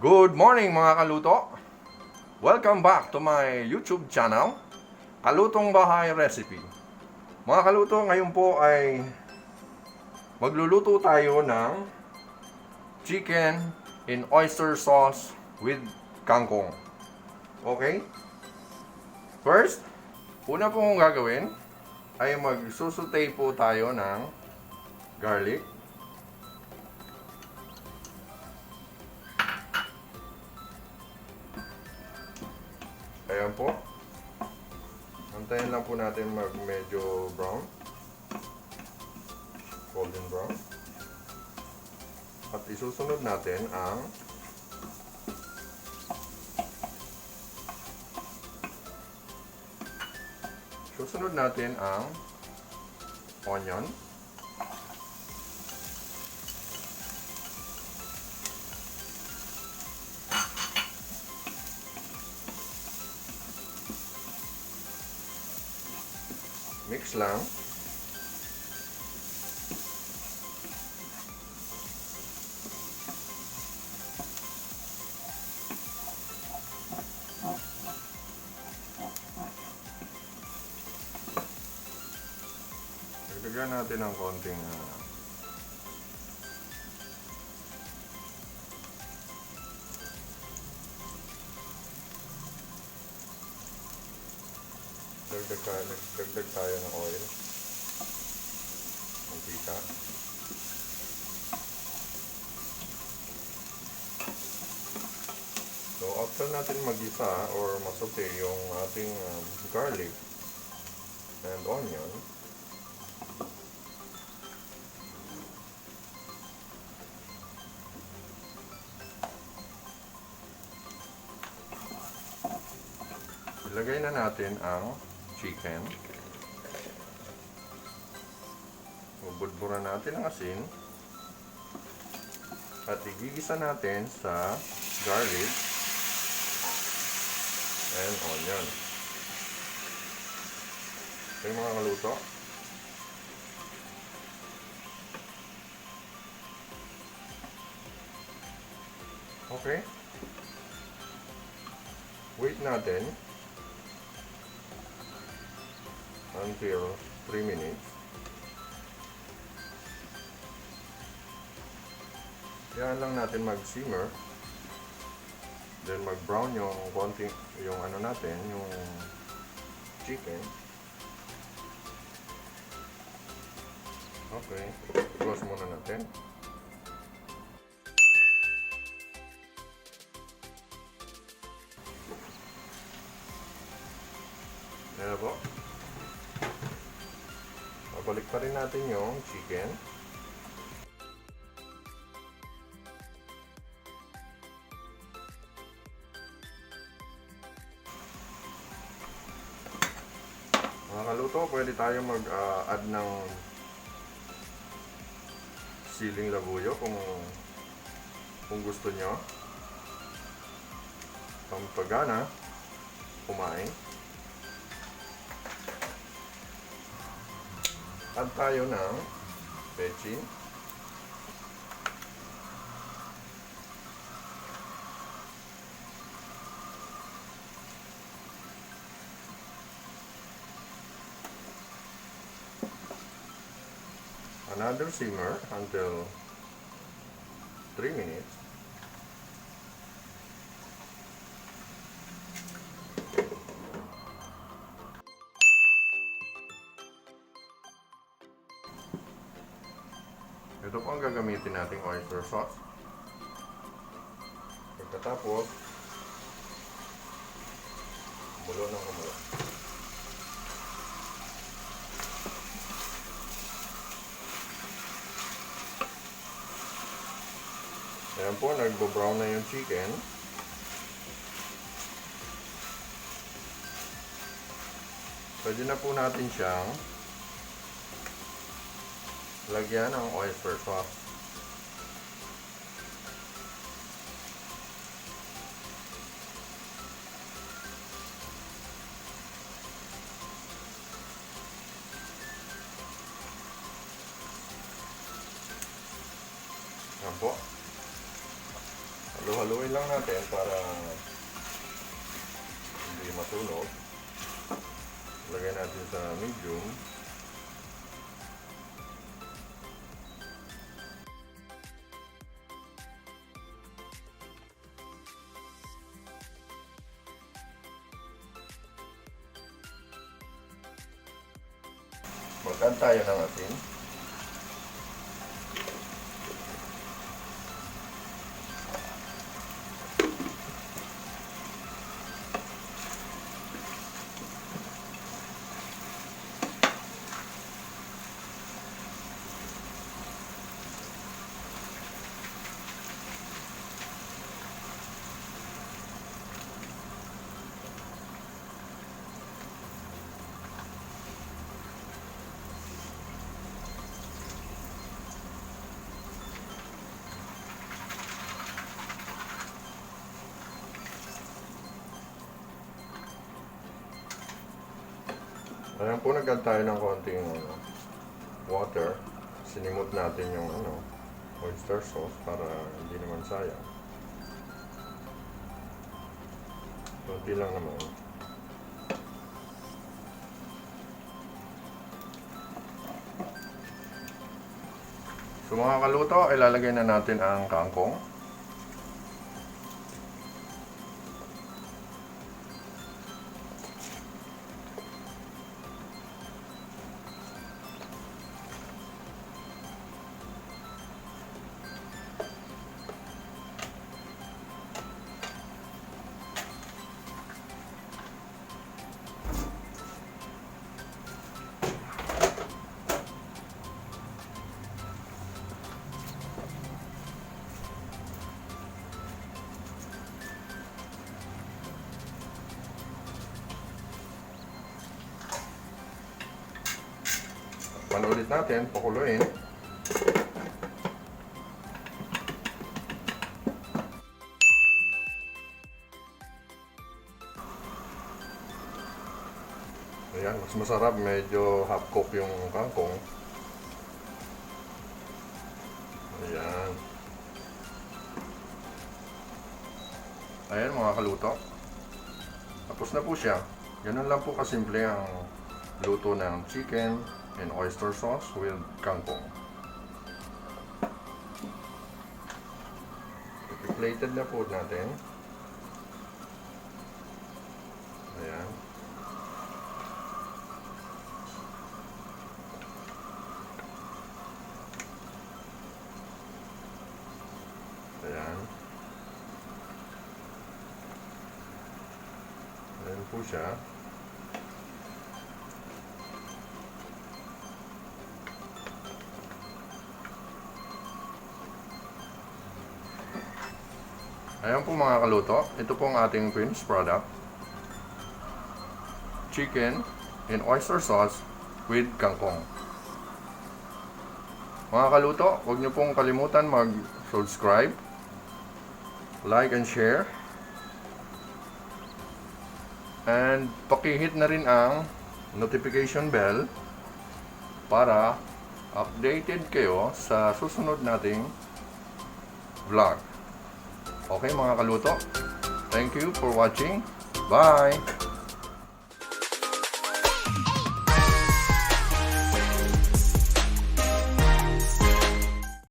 Good morning mga kaluto! Welcome back to my YouTube channel, Kalutong Bahay Recipe. Mga kaluto, ngayon po ay magluluto tayo ng chicken in oyster sauce with kangkong. Okay? First, una po kong gagawin ay magsusutay po tayo ng garlic. Ayan po. Antayin lang po natin mag medyo brown. Golden brown. At isusunod natin ang onion. Mix lang. Dagdagan natin ng konting dagdag tayo ng oil, mantika. So after natin mag-isa or masote yung ating garlic and onion, ilagay na natin ang chicken. Bubudburan natin ang asin at igigisa natin sa garlic and onion. Okay mga kaluto, okay, wait natin until 3 minutes. Yan lang natin mag-simmer. Then mag-brown yung konting yung natin, yung chicken. Okay, close muna natin. Yan po. Balik pa rin natin yung chicken. Mga kaluto, pwede tayo mag-add ng siling labuyo kung gusto nyo. Pampagana kumain. Add tayo ng bechin. Another simmer until 3 minutes. Ito po ang gagamitin nating oyster sauce. Pagkatapos, kumulo ng kumulo. Ayan po, nagbo-brown na yung chicken. Pwede na po natin siyang lagyan ng oyster sauce. Ayan po. Halu-haluin lang natin para hindi matunog. Lagay natin sa medium. Mag-add tayo ng asin. Ayan po, nag-add tayo ng konting water. Sinimot natin yung oyster sauce para hindi naman sayang. Konti lang naman. So mga kaluto, ilalagay na natin ang kangkong. Ulit natin, pakuluin. Ayan, mas masarap, medyo half cook yung kangkong. Ayan. Ayan mga kaluto. Tapos na po siya. Ganun lang po kasimple ang luto ng chicken and oyster sauce with kangkong. I-plated na po natin. Ayan. Ayan. Ayan po siya. Ayan po mga kaluto, ito po ang ating finished product. Chicken and oyster sauce with kangkong. Mga kaluto, huwag niyo pong kalimutan mag-subscribe, like and share. And pakihit na rin ang notification bell para updated kayo sa susunod nating vlog. Okay mga kaluto, thank you for watching. Bye!